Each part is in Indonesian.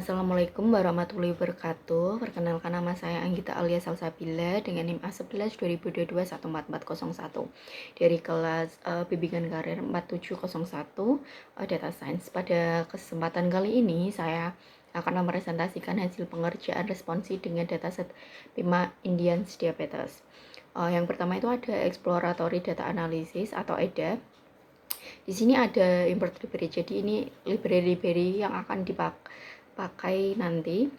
Assalamualaikum warahmatullahi wabarakatuh. Perkenalkan, nama saya Anggita alias Salsabila dengan NIM A11 2022 14401 dari kelas Bimbingan Karir 4701 Data Science. Pada kesempatan kali ini saya akan mempresentasikan hasil pengerjaan responsi dengan dataset PIMA Indians Diabetes. Yang pertama itu ada Exploratory Data Analysis atau EDA. Di sini ada import library, jadi ini library yang akan dipakai nanti.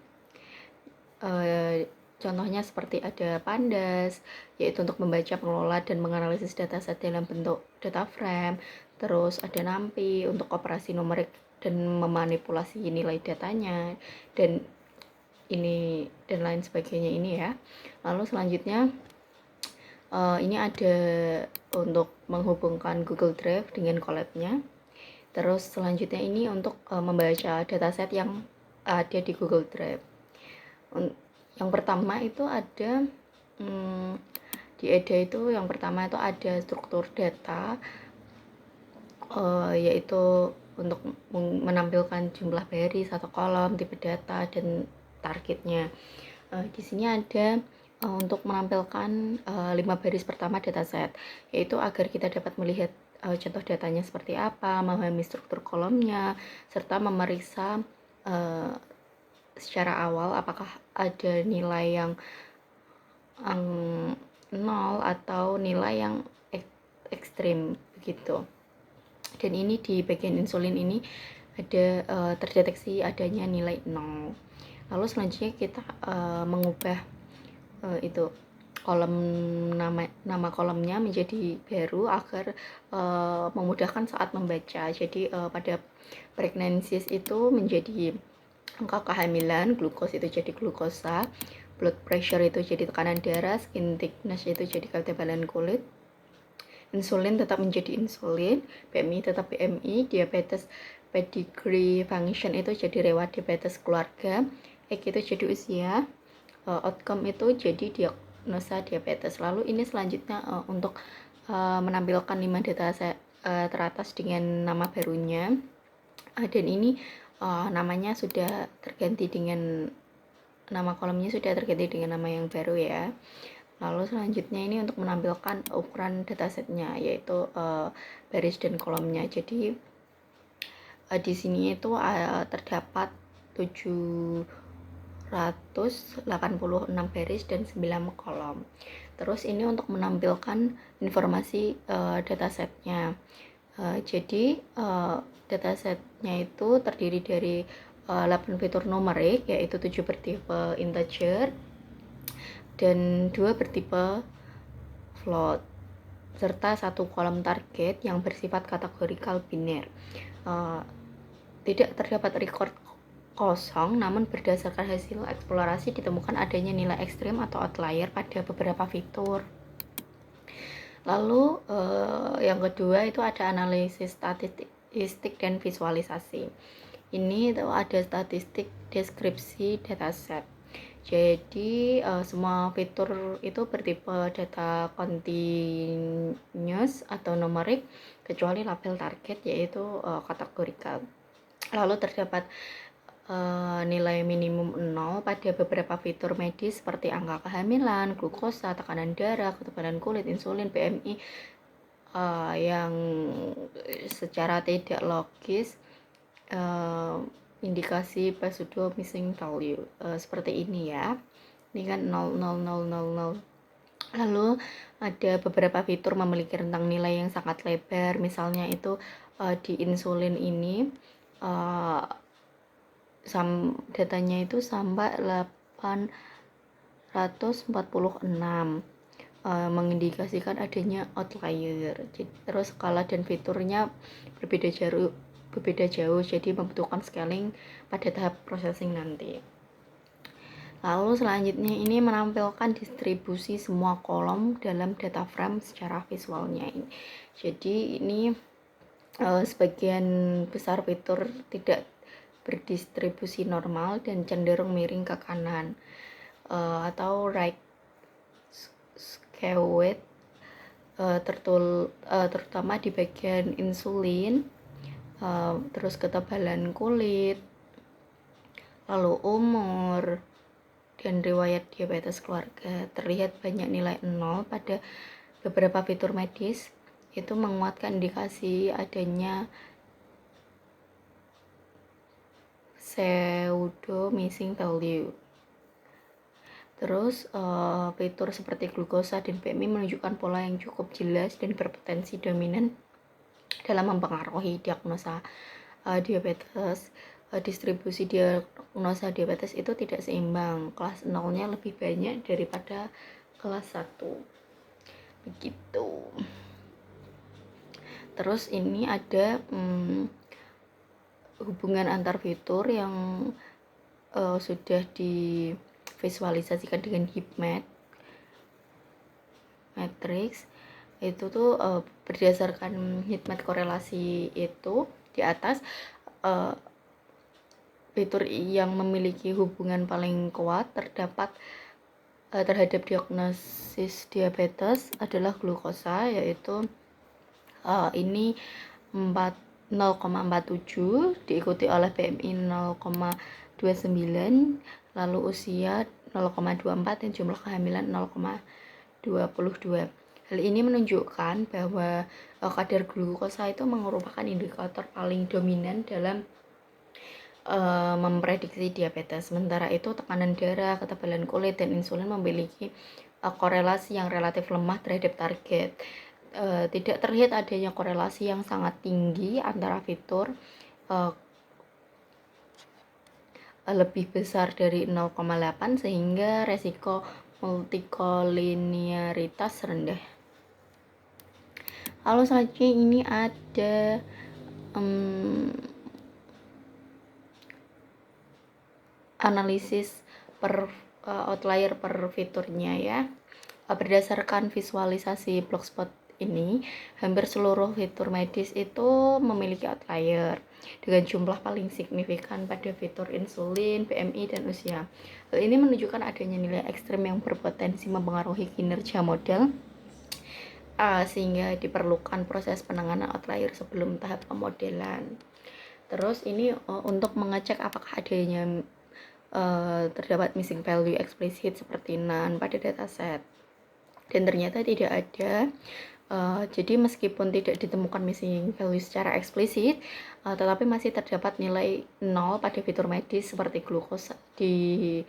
Contohnya seperti ada Pandas, yaitu untuk membaca, mengelola, dan menganalisis dataset dalam bentuk data frame. Terus ada NumPy untuk operasi numerik dan memanipulasi nilai datanya, dan lain sebagainya ini ya. Lalu selanjutnya ini ada untuk menghubungkan Google Drive dengan Colab-nya. Terus selanjutnya ini untuk membaca dataset yang ada di Google Drive. Yang pertama itu ada di EDA itu yang pertama itu ada struktur data, yaitu untuk menampilkan jumlah baris atau kolom, tipe data, dan targetnya. Di sini ada untuk menampilkan 5 baris pertama dataset, yaitu agar kita dapat melihat contoh datanya seperti apa, memahami struktur kolomnya, serta memeriksa secara awal apakah ada nilai yang 0 atau nilai yang ekstrim begitu. Dan ini di bagian insulin ini ada terdeteksi adanya nilai 0. Lalu selanjutnya kita mengubah itu kolom nama kolomnya menjadi baru agar memudahkan saat membaca. Jadi pada pregnancies itu menjadi angka kehamilan, glukos itu jadi glukosa, blood pressure itu jadi tekanan darah, skin thickness itu jadi ketebalan kulit, insulin tetap menjadi insulin, BMI tetap BMI, diabetes pedigree function itu jadi riwayat diabetes keluarga, age itu jadi usia, outcome itu jadi diagnosa diabetes. Lalu ini selanjutnya untuk menampilkan 5 data teratas dengan nama barunya, dan ini namanya sudah terganti dengan nama kolomnya sudah terganti dengan nama yang baru ya. Lalu selanjutnya ini untuk menampilkan ukuran datasetnya, yaitu baris dan kolomnya. Jadi di sini itu terdapat 786 baris dan 9 kolom. Terus ini untuk menampilkan informasi datasetnya. Jadi datasetnya itu terdiri dari 8 fitur numerik, yaitu 7 bertipe integer dan 2 bertipe float, serta 1 kolom target yang bersifat kategorikal biner. Tidak terdapat record kosong, namun berdasarkan hasil eksplorasi ditemukan adanya nilai ekstrim atau outlier pada beberapa fitur. Lalu yang kedua itu ada analisis statistik dan visualisasi. Ini itu ada statistik deskripsi dataset. Jadi semua fitur itu bertipe data continuous atau numerik kecuali label target, yaitu kategorikal. Lalu terdapat nilai minimum 0 pada beberapa fitur medis seperti angka kehamilan, glukosa, tekanan darah, ketebalan kulit, insulin, BMI yang secara tidak logis indikasi pseudo missing value seperti ini ya. Ini kan 0,0000. Lalu ada beberapa fitur memiliki rentang nilai yang sangat lebar, misalnya itu di insulin ini datanya itu sampai 846, mengindikasikan adanya outlier. Terus skala dan fiturnya berbeda jauh, jadi membutuhkan scaling pada tahap processing nanti. Lalu selanjutnya ini menampilkan distribusi semua kolom dalam data frame secara visualnya ini. Jadi ini sebagian besar fitur tidak berdistribusi normal dan cenderung miring ke kanan, atau right skewed, terutama di bagian insulin, terus ketebalan kulit, lalu umur, dan riwayat diabetes keluarga. Terlihat banyak nilai 0 pada beberapa fitur medis, itu menguatkan indikasi adanya pseudo missing value. Terus fitur seperti glukosa dan BMI menunjukkan pola yang cukup jelas dan berpotensi dominan dalam mempengaruhi diagnosa diabetes. Distribusi diagnosa diabetes itu tidak seimbang, kelas 0-nya lebih banyak daripada kelas 1 begitu. Terus ini ada hubungan antar fitur yang sudah divisualisasikan dengan heat map matrix. Itu tuh berdasarkan heat map korelasi itu di atas, fitur yang memiliki hubungan paling kuat terdapat terhadap diagnosis diabetes adalah glukosa, yaitu ini 0,47, diikuti oleh BMI 0,29, lalu usia 0,24 dan jumlah kehamilan 0,22. Hal ini menunjukkan bahwa kadar glukosa itu merupakan indikator paling dominan dalam memprediksi diabetes. Sementara itu tekanan darah, ketebalan kulit, dan insulin memiliki korelasi yang relatif lemah terhadap target. Tidak terlihat adanya korelasi yang sangat tinggi antara fitur lebih besar dari 0,8 sehingga resiko multikolinearitas rendah. Lalu selanjutnya ini ada analisis per outlier per fiturnya ya. Berdasarkan visualisasi Blogspot ini, hampir seluruh fitur medis itu memiliki outlier dengan jumlah paling signifikan pada fitur insulin, BMI, dan usia. Hal ini menunjukkan adanya nilai ekstrem yang berpotensi mempengaruhi kinerja model, sehingga diperlukan proses penanganan outlier sebelum tahap pemodelan. Terus ini untuk mengecek apakah adanya terdapat missing value eksplisit seperti none pada dataset, dan ternyata tidak ada. Jadi meskipun tidak ditemukan missing value secara eksplisit, tetapi masih terdapat nilai 0 pada fitur medis seperti glukosa di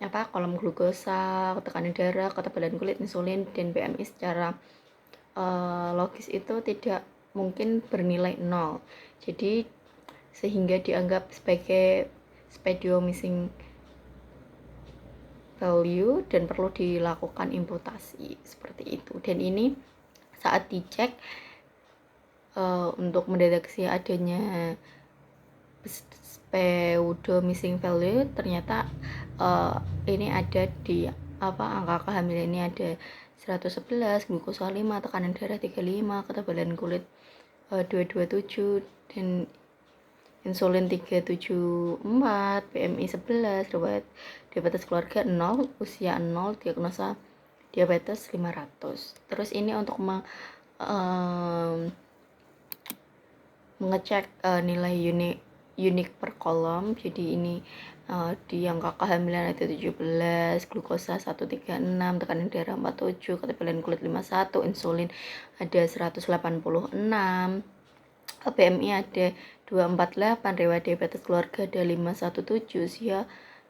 kolom glukosa, tekanan darah, ketebalan kulit, insulin, dan BMI secara logis itu tidak mungkin bernilai 0. Jadi sehingga dianggap sebagai pseudo missing value dan perlu dilakukan imputasi seperti itu. Dan ini saat dicek untuk mendeteksi adanya pseudo missing value, ternyata ini ada di angka kehamilan ini ada 111, glukosa 5, tekanan darah 35, ketebalan kulit 227, dan insulin 374, BMI 11, riwayat diabetes keluarga 0, usia 0, diagnosa diabetes 500. Terus ini untuk mengecek nilai unik per kolom. Jadi ini di angka kehamilan ada 17, glukosa 136, tekanan darah 47, ketebalan kulit 51, insulin ada 186, BMI ada 248, riwayat diabetes keluarga ada 517, usia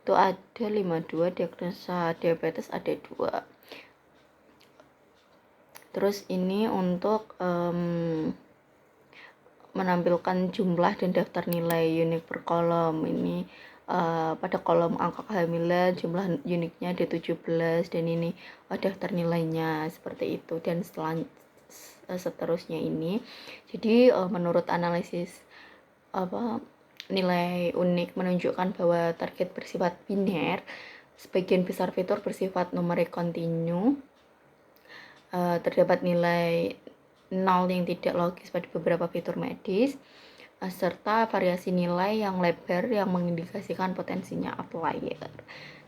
itu ada 52, diagnosa diabetes ada 2. Terus ini untuk menampilkan jumlah dan daftar nilai unik per kolom. Ini pada kolom angka kehamilan jumlah uniknya ada 17, dan ini daftar nilainya seperti itu, dan seterusnya ini. Jadi menurut analisis nilai unik menunjukkan bahwa target bersifat biner, sebagian besar fitur bersifat numerik kontinu, terdapat nilai 0 yang tidak logis pada beberapa fitur medis, serta variasi nilai yang lebar yang mengindikasikan potensinya outlier.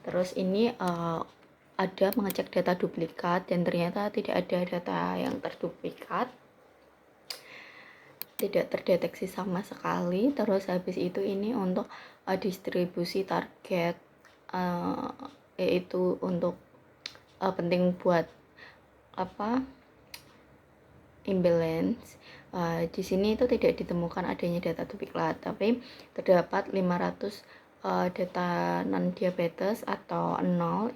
Terus ini ada mengecek data duplikat, dan ternyata tidak ada data yang terduplikat. tidak terdeteksi sama sekali. Terus habis itu ini untuk distribusi target, yaitu untuk penting buat imbalance. Di sini itu tidak ditemukan adanya data tubiklat, tapi terdapat 500 data non diabetes atau 0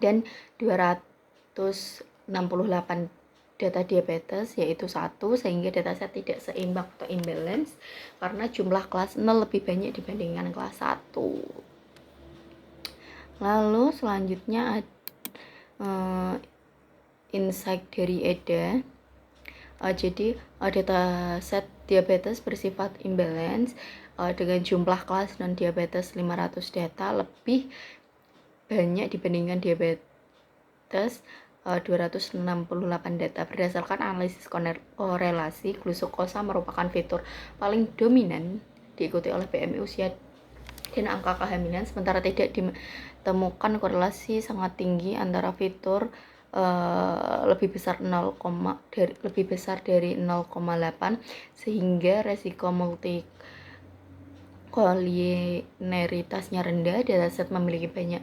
dan 268 data diabetes yaitu 1, sehingga dataset tidak seimbang atau imbalance karena jumlah kelas 0 lebih banyak dibandingkan kelas 1. Lalu selanjutnya insight dari EDA. Jadi dataset diabetes bersifat imbalance dengan jumlah kelas non diabetes 500 data lebih banyak dibandingkan diabetes 268 data. Berdasarkan analisis korelasi, glukosa merupakan fitur paling dominan diikuti oleh BMI, usia dan angka kehamilan, sementara tidak ditemukan korelasi sangat tinggi antara fitur lebih besar dari 0,8 sehingga resiko multikolineritasnya rendah. Dataset memiliki banyak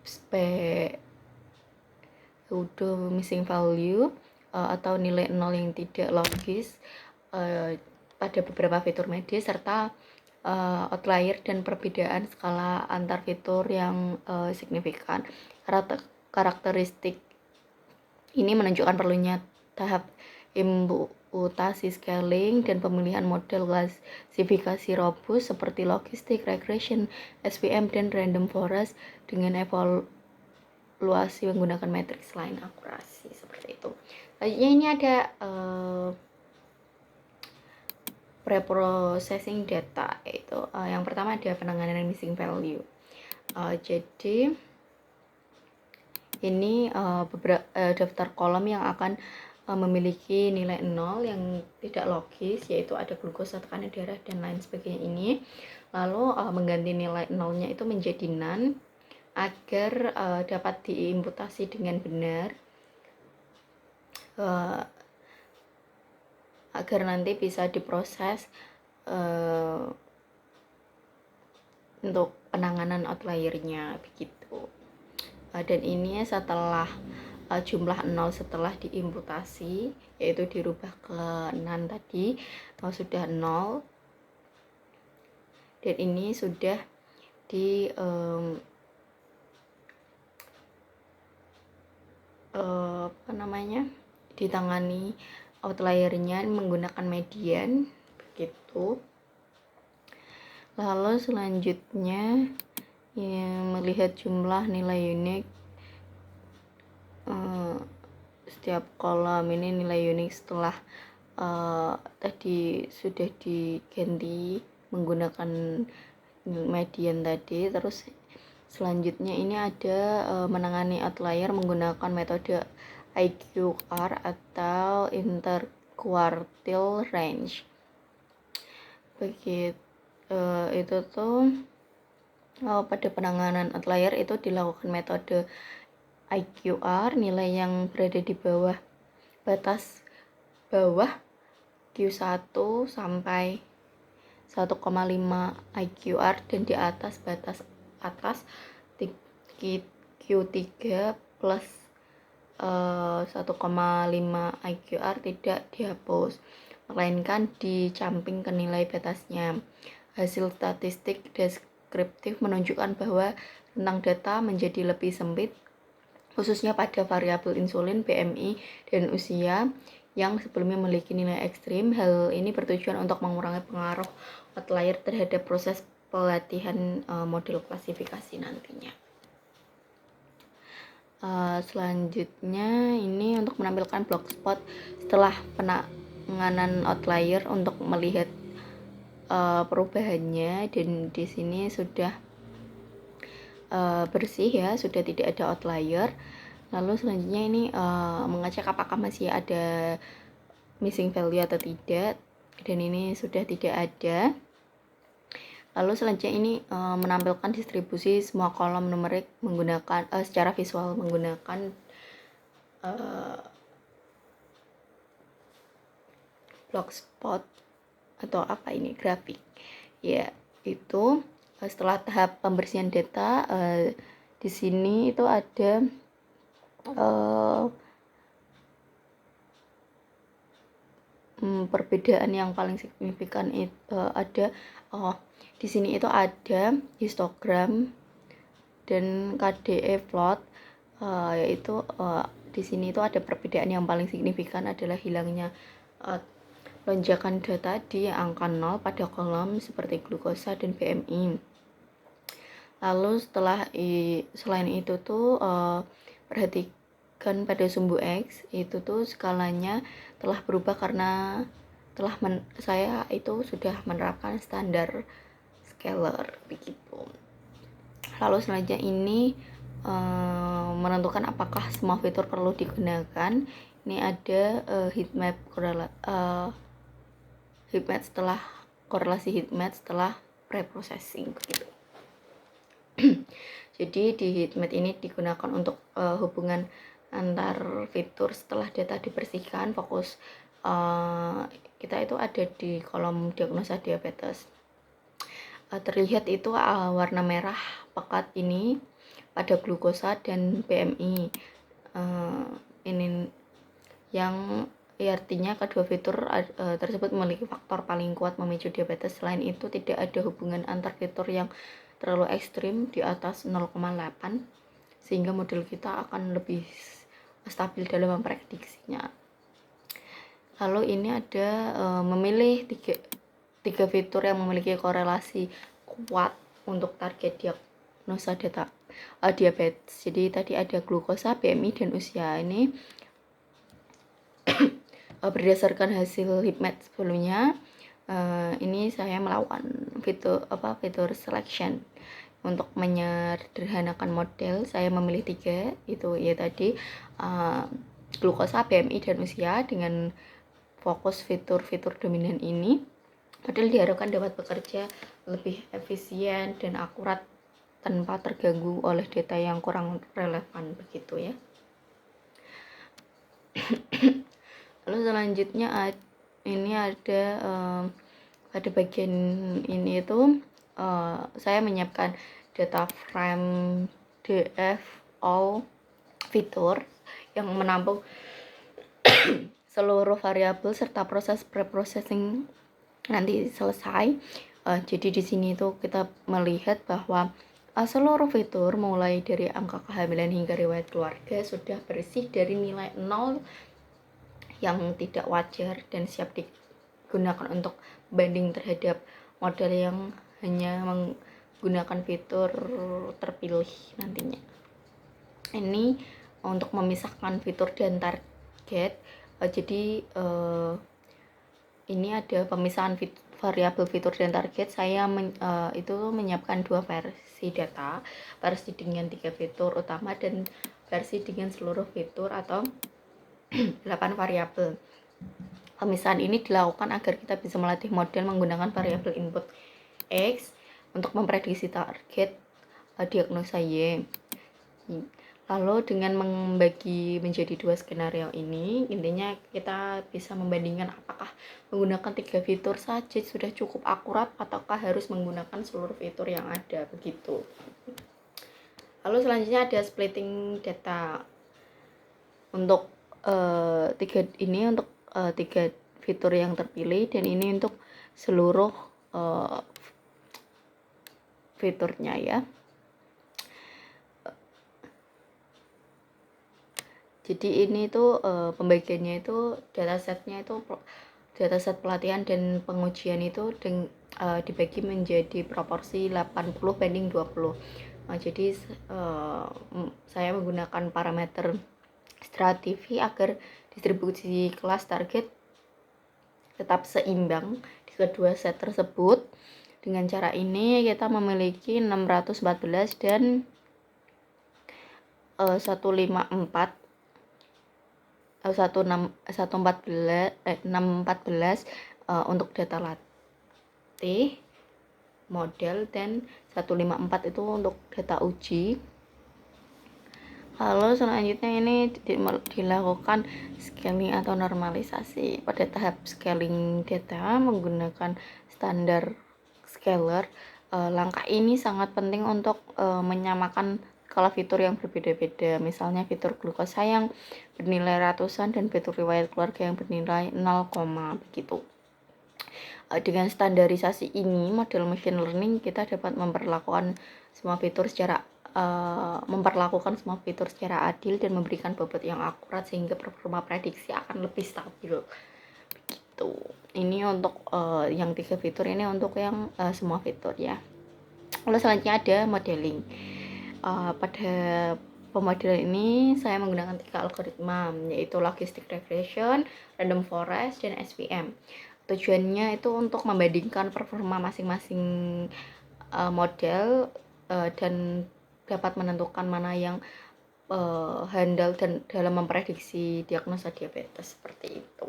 pseudo missing value atau nilai 0 yang tidak logis pada beberapa fitur medis, serta outlier dan perbedaan skala antar fitur yang signifikan. Karakteristik ini menunjukkan perlunya tahap imputasi scaling dan pemilihan model klasifikasi robust seperti logistic regression, SVM, dan random forest dengan evaluasi menggunakan matriks lain akurasi seperti itu. Selanjutnya ini ada preprocessing data, yaitu yang pertama ada penanganan missing value. Jadi ini daftar kolom yang akan memiliki nilai 0 yang tidak logis, yaitu ada glukosa, tekanan darah, dan lain sebagainya ini. Lalu mengganti nilai 0-nya itu menjadi none agar dapat diimputasi dengan benar, agar nanti bisa diproses untuk penanganan outliernya begitu. Dan ini setelah jumlah 0 setelah diimputasi, yaitu dirubah ke none tadi, sudah 0, dan ini sudah ditangani outliernya menggunakan median begitu. Lalu selanjutnya melihat jumlah nilai unik. Setiap kolom ini nilai unik setelah tadi sudah diganti menggunakan median tadi. Terus selanjutnya ini ada menangani outlier menggunakan metode IQR atau interquartile range. Begitu itu tuh pada penanganan outlier itu dilakukan metode IQR. Nilai yang berada di bawah batas bawah Q1 sampai 1,5 IQR dan di atas batas atas Q3 plus 1,5 IQR tidak dihapus, melainkan dicamping ke nilai batasnya. Hasil statistik deskriptif menunjukkan bahwa rentang data menjadi lebih sempit, khususnya pada variabel insulin, BMI, dan usia yang sebelumnya memiliki nilai ekstrim. Hal ini bertujuan untuk mengurangi pengaruh outlier terhadap proses pelatihan model klasifikasi nantinya. Selanjutnya ini untuk menampilkan blogspot setelah penanganan outlier untuk melihat perubahannya, dan di sini sudah bersih ya, sudah tidak ada outlier. Lalu selanjutnya ini mengecek apakah masih ada missing value atau tidak, dan ini sudah tidak ada. Lalu selanjutnya ini menampilkan distribusi semua kolom numerik menggunakan secara visual menggunakan blogspot atau apa ini, grafik ya. Itu setelah tahap pembersihan data, di sini itu ada perbedaan yang paling signifikan itu ada di sini itu ada histogram dan KDE plot, yaitu di sini itu ada perbedaan yang paling signifikan adalah hilangnya lonjakan data di angka 0 pada kolom seperti glukosa dan BMI. Lalu selain itu tuh perhatikan pada sumbu X itu tuh skalanya telah berubah karena saya itu sudah menerapkan standar scalar begitu. Lalu selanjutnya ini menentukan apakah semua fitur perlu digunakan. Ini ada heatmap setelah korelasi heatmap setelah preprocessing begitu. Jadi di heatmap ini digunakan untuk hubungan antar fitur setelah data dibersihkan. Fokus kita itu ada di kolom diagnosa diabetes. Terlihat itu warna merah pekat ini pada glukosa dan BMI. Ini yang artinya kedua fitur tersebut memiliki faktor paling kuat memicu diabetes. Selain itu tidak ada hubungan antar fitur yang terlalu ekstrim di atas 0,8, sehingga model kita akan lebih stabil dalam memprediksinya. Lalu ini ada memilih tiga fitur yang memiliki korelasi kuat untuk target diagnosa data diabetes. Jadi tadi ada glukosa, BMI, dan usia. Ini berdasarkan hasil heatmap sebelumnya, ini saya melakukan fitur selection. Untuk menyederhanakan model, saya memilih 3, itu ya tadi glukosa, BMI, dan usia. Dengan fokus fitur-fitur dominan ini, model diharapkan dapat bekerja lebih efisien dan akurat tanpa terganggu oleh data yang kurang relevan begitu ya. Lalu selanjutnya ini ada pada bagian ini itu saya menyiapkan data frame DF fitur yang menampung seluruh variabel serta proses preprocessing nanti selesai. Jadi di sini itu kita melihat bahwa seluruh fitur mulai dari angka kehamilan hingga riwayat keluarga sudah bersih dari nilai 0 yang tidak wajar dan siap digunakan untuk banding terhadap model yang hanya menggunakan fitur terpilih nantinya. Ini untuk memisahkan fitur dan target. Jadi ini ada pemisahan variabel fitur dan target. Saya itu menyiapkan 2 versi data, versi dengan 3 fitur utama dan versi dengan seluruh fitur atau 8 variabel. Pemisahan ini dilakukan agar kita bisa melatih model menggunakan variabel input X untuk memprediksi target diagnosa Y. Lalu dengan membagi menjadi 2 skenario ini, intinya kita bisa membandingkan apakah menggunakan 3 fitur saja sudah cukup akurat ataukah harus menggunakan seluruh fitur yang ada begitu. Lalu selanjutnya ada splitting data. Untuk 3 fitur yang terpilih, dan ini untuk seluruh fiturnya ya. Jadi ini tuh pembagiannya itu datasetnya itu dataset pelatihan dan pengujian itu dibagi menjadi proporsi 80/20. Jadi saya menggunakan parameter Stratifi agar distribusi kelas target tetap seimbang di kedua set tersebut. Dengan cara ini kita memiliki 614 dan 614 untuk data latih model dan 154 itu untuk data uji. Lalu selanjutnya ini dilakukan scaling atau normalisasi. Pada tahap scaling data menggunakan standar scaler, langkah ini sangat penting untuk menyamakan skala fitur yang berbeda-beda. Misalnya fitur glukosa yang bernilai ratusan dan fitur riwayat keluarga yang bernilai 0, begitu. Dengan standarisasi ini, model machine learning kita dapat memperlakukan semua fitur secara adil dan memberikan bobot yang akurat sehingga performa prediksi akan lebih stabil. Begitu. Ini untuk yang 3 fitur ini untuk yang semua fitur ya. Lalu selanjutnya ada modeling. Pada pemodelan ini saya menggunakan 3 algoritma, yaitu logistic regression, random forest, dan SVM. Tujuannya itu untuk membandingkan performa masing-masing model dan dapat menentukan mana yang handal dan dalam memprediksi diagnosa diabetes seperti itu.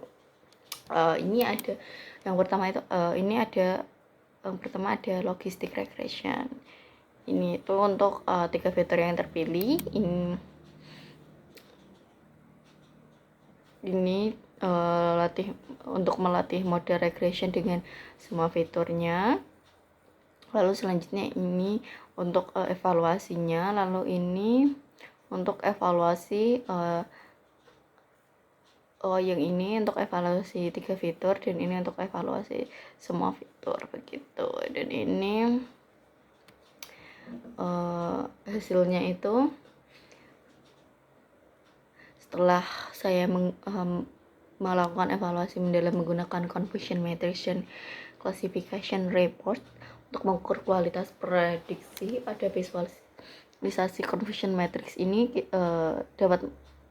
Ini ada yang pertama itu yang pertama ada logistic regression. Ini itu untuk 3 fitur yang terpilih. Ini untuk melatih model regression dengan semua fiturnya. Lalu selanjutnya ini untuk evaluasinya. Lalu ini untuk evaluasi yang ini untuk evaluasi 3 fitur dan ini untuk evaluasi semua fitur begitu. Dan ini hasilnya itu setelah saya melakukan evaluasi mendalam menggunakan confusion matrix dan classification report untuk mengukur kualitas prediksi. Pada visualisasi confusion matrix ini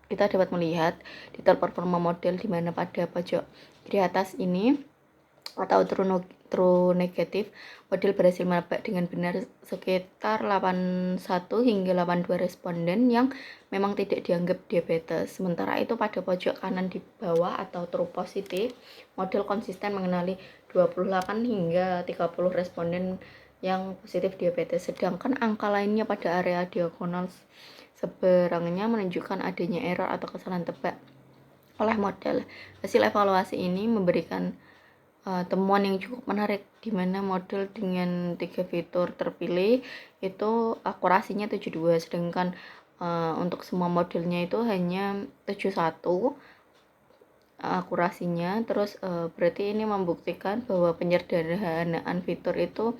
kita dapat melihat detail performa model di mana pada pojok kiri atas ini atau true negatif, model berhasil menebak dengan benar sekitar 81 hingga 82 responden yang memang tidak dianggap diabetes. Sementara itu pada pojok kanan di bawah atau true positif, model konsisten mengenali 28 hingga 30 responden yang positif diabetes. Sedangkan angka lainnya pada area diagonal seberangnya menunjukkan adanya error atau kesalahan tebak oleh model. Hasil evaluasi ini memberikan temuan yang cukup menarik di mana model dengan 3 fitur terpilih itu akurasinya 72, sedangkan untuk semua modelnya itu hanya 71 akurasinya. Terus berarti ini membuktikan bahwa penyederhanaan fitur itu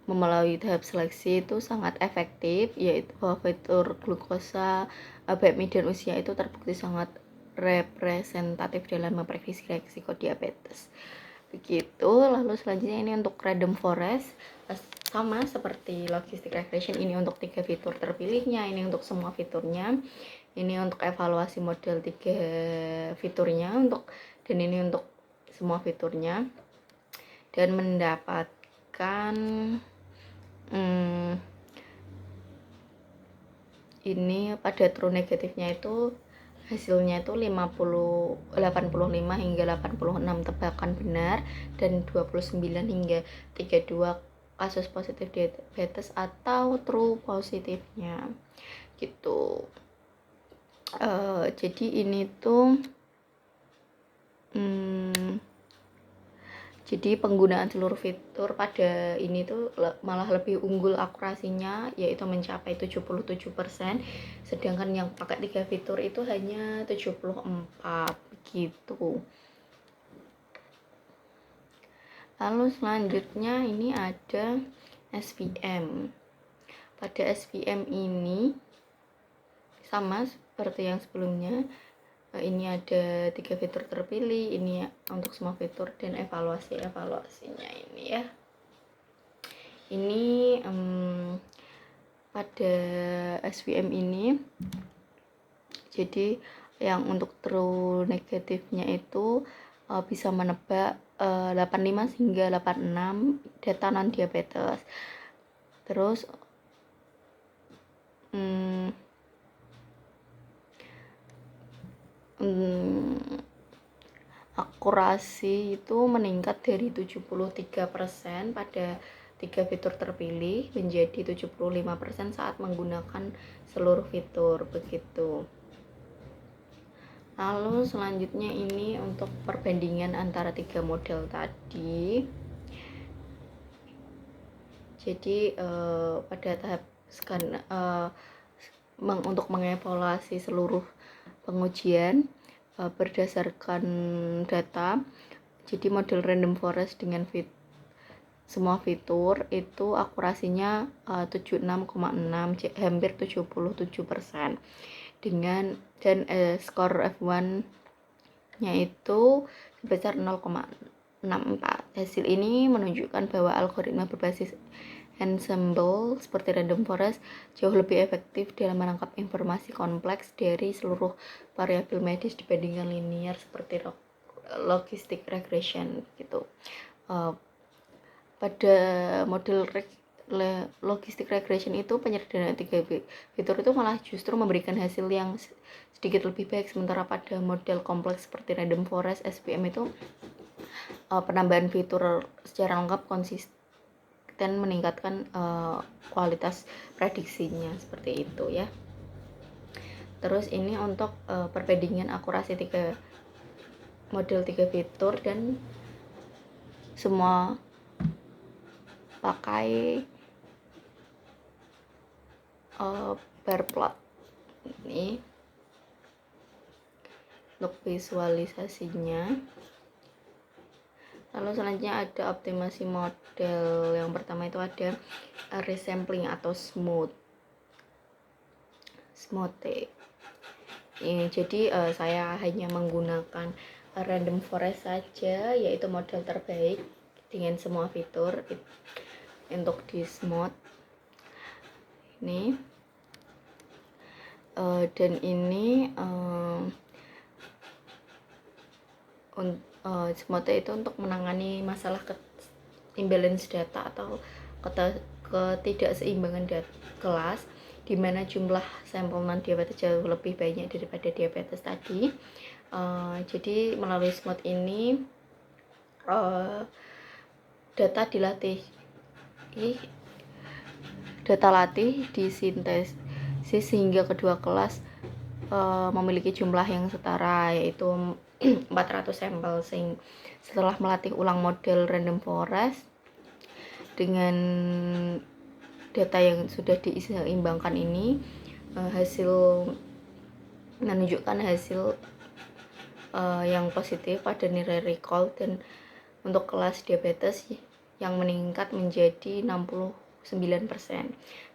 melalui tahap seleksi itu sangat efektif, yaitu bahwa fitur glukosa, BMI dan usia itu terbukti sangat representatif dalam memprediksi resiko diabetes. Begitu. Lalu selanjutnya ini untuk random forest, sama seperti logistic regression, ini untuk 3 fitur terpilihnya, ini untuk semua fiturnya, ini untuk evaluasi model 3 fiturnya dan ini untuk semua fiturnya, dan mendapatkan ini pada true negatifnya itu hasilnya itu 85 hingga 86 tebakan benar dan 29 hingga 32 kasus positif diabetes atau true positifnya gitu. Jadi ini tuh jadi penggunaan seluruh fitur pada ini tuh malah lebih unggul akurasinya, yaitu mencapai 77%, sedangkan yang pakai 3 fitur itu hanya 74 gitu. Lalu selanjutnya ini ada SVM. Pada SVM ini sama seperti yang sebelumnya, ini ada 3 fitur terpilih, ini untuk semua fitur dan evaluasinya ini ya. Ini pada SVM ini jadi yang untuk true negatifnya itu bisa menebak 85 hingga 86 data non diabetes. Terus akurasi itu meningkat dari 73% pada 3 fitur terpilih menjadi 75% saat menggunakan seluruh fitur begitu. Lalu selanjutnya ini untuk perbandingan antara 3 model tadi. Jadi pada tahap untuk mengevaluasi seluruh pengujian berdasarkan data, jadi model random forest dengan semua fitur itu akurasinya 76,6, hampir 77%, dan skor F1 nya itu sebesar 0,64. Hasil ini menunjukkan bahwa algoritma berbasis ensemble seperti random forest jauh lebih efektif dalam menangkap informasi kompleks dari seluruh variabel medis dibandingkan linear seperti logistic regression gitu. Pada model logistic regression itu penyederhanaan 3 fitur itu malah justru memberikan hasil yang sedikit lebih baik, sementara pada model kompleks seperti random forest SVM itu penambahan fitur secara lengkap konsisten meningkatkan kualitas prediksinya seperti itu ya. Terus ini untuk perbandingan akurasi model 3 fitur dan semua pakai bar plot ini untuk visualisasinya. Lalu selanjutnya ada optimasi model. Yang pertama itu ada resampling atau smooth. Jadi saya hanya menggunakan random forest saja, yaitu model terbaik dengan semua fitur untuk di smooth ini. Dan ini smooth itu untuk menangani masalah imbalance data atau ketidakseimbangan kelas, di mana jumlah sampel non diabetes jauh lebih banyak daripada diabetes tadi. Jadi melalui smooth ini data latih disintesis sehingga kedua kelas memiliki jumlah yang setara, yaitu 400 sampel. Setelah melatih ulang model random forest dengan data yang sudah diseimbangkan ini, hasil menunjukkan hasil yang positif pada nilai recall, dan untuk kelas diabetes yang meningkat menjadi 69%,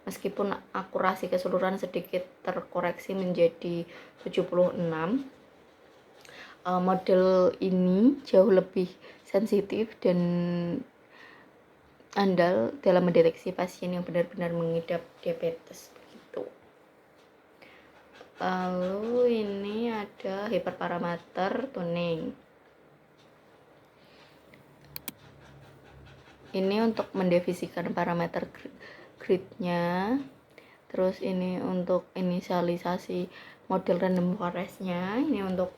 meskipun akurasi keseluruhan sedikit terkoreksi menjadi 76. Model ini jauh lebih sensitif dan andal dalam mendeteksi pasien yang benar-benar mengidap diabetes begitu. Lalu ini ada hyperparameter tuning. Ini untuk mendefinisikan parameter gridnya. Terus ini untuk inisialisasi model random forestnya. Ini untuk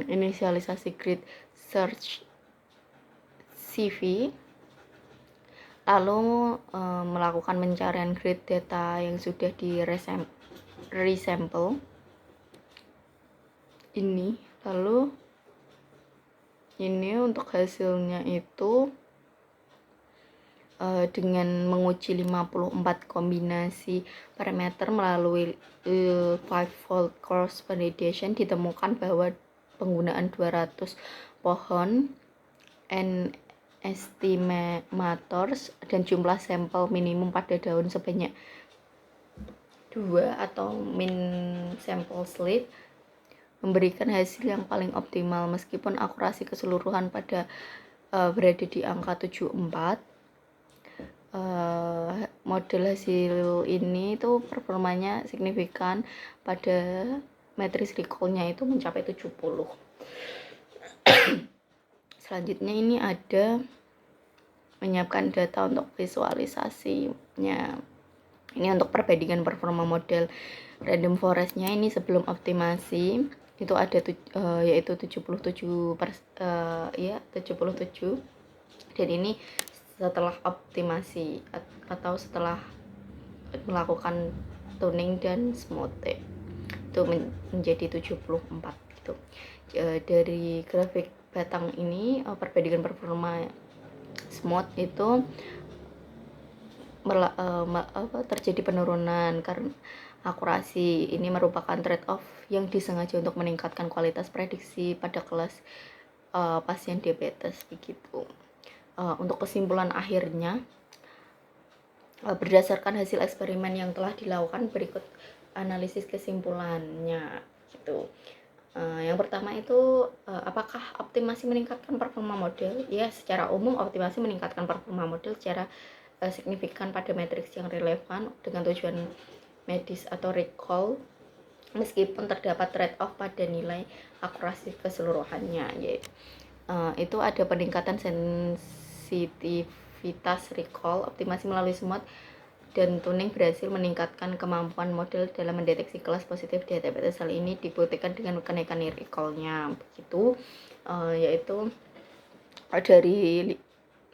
inisialisasi grid search CV. Lalu melakukan pencarian grid data yang sudah di resample ini. Lalu ini untuk hasilnya itu dengan menguji 54 kombinasi parameter melalui 5-fold cross validation, ditemukan bahwa penggunaan 200 pohon and estimators dan jumlah sampel minimum pada daun sebanyak 2 atau min sample slit memberikan hasil yang paling optimal, meskipun akurasi keseluruhan pada berada di angka 74. Model hasil ini itu performanya signifikan pada matriks recall-nya itu mencapai 70. Selanjutnya ini ada menyiapkan data untuk visualisasinya. Ini untuk perbandingan performa model random forest-nya ini sebelum optimasi itu ada yaitu 77 Dan ini setelah optimasi atau setelah melakukan tuning dan smoothing itu menjadi 74 gitu. Dari grafik batang ini perbandingan performa smooth itu terjadi penurunan karena akurasi. Ini merupakan trade-off yang disengaja untuk meningkatkan kualitas prediksi pada kelas pasien diabetes begitu. Untuk kesimpulan akhirnya, berdasarkan hasil eksperimen yang telah dilakukan, berikut analisis kesimpulannya gitu. Yang pertama itu apakah optimasi meningkatkan performa model? Ya, secara umum optimasi meningkatkan performa model secara signifikan pada matriks yang relevan dengan tujuan medis atau recall, meskipun terdapat trade-off pada nilai akurasi keseluruhannya. Itu ada peningkatan sensitivitas recall. Optimasi melalui smooth dan tuning berhasil meningkatkan kemampuan model dalam mendeteksi kelas positif diabetes. Hal ini dibuktikan dengan kenaikan recall-nya begitu, yaitu dari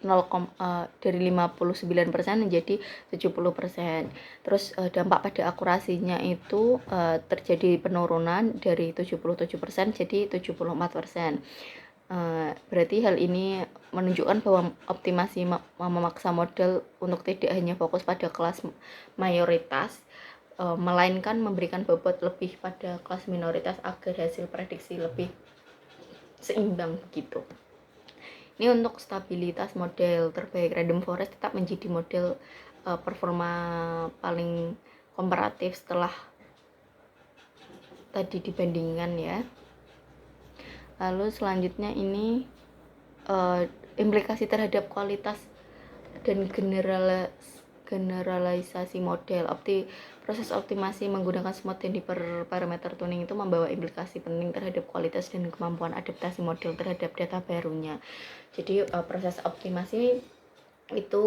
59% menjadi 70%. Terus dampak pada akurasinya itu terjadi penurunan dari 77% jadi 74%. Berarti hal ini menunjukkan bahwa optimasi memaksa model untuk tidak hanya fokus pada kelas mayoritas, melainkan memberikan bobot lebih pada kelas minoritas agar hasil prediksi lebih seimbang gitu. Ini untuk stabilitas model terbaik, Random Forest tetap menjadi model performa paling komparatif setelah tadi dibandingkan ya. Lalu selanjutnya ini implikasi terhadap kualitas dan generalisasi model. Proses optimasi menggunakan smooth dan hyperparameter tuning itu membawa implikasi penting terhadap kualitas dan kemampuan adaptasi model terhadap data barunya. Jadi proses optimasi itu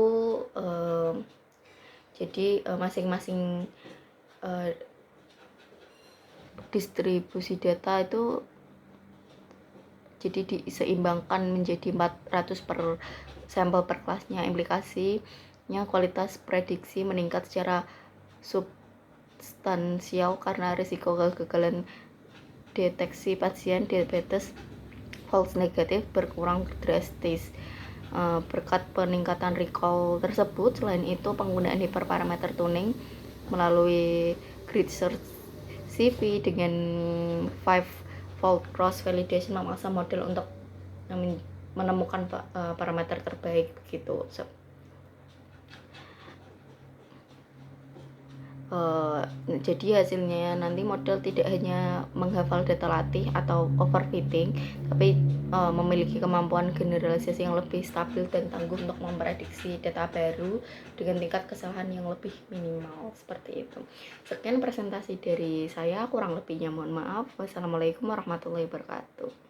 masing-masing distribusi data itu jadi diseimbangkan menjadi 400 per sampel per kelasnya. Implikasinya kualitas prediksi meningkat secara substansial karena risiko kegagalan deteksi pasien diabetes false negatif berkurang drastis berkat peningkatan recall tersebut. Selain itu, penggunaan hyperparameter tuning melalui grid search CV dengan 5-fold cross validation memaksa model untuk menemukan parameter terbaik gitu. Jadi hasilnya nanti model tidak hanya menghafal data latih atau overfitting, tapi memiliki kemampuan generalisasi yang lebih stabil dan tangguh untuk memprediksi data baru dengan tingkat kesalahan yang lebih minimal, seperti itu. Sekian presentasi dari saya, kurang lebihnya mohon maaf. Wassalamualaikum warahmatullahi wabarakatuh.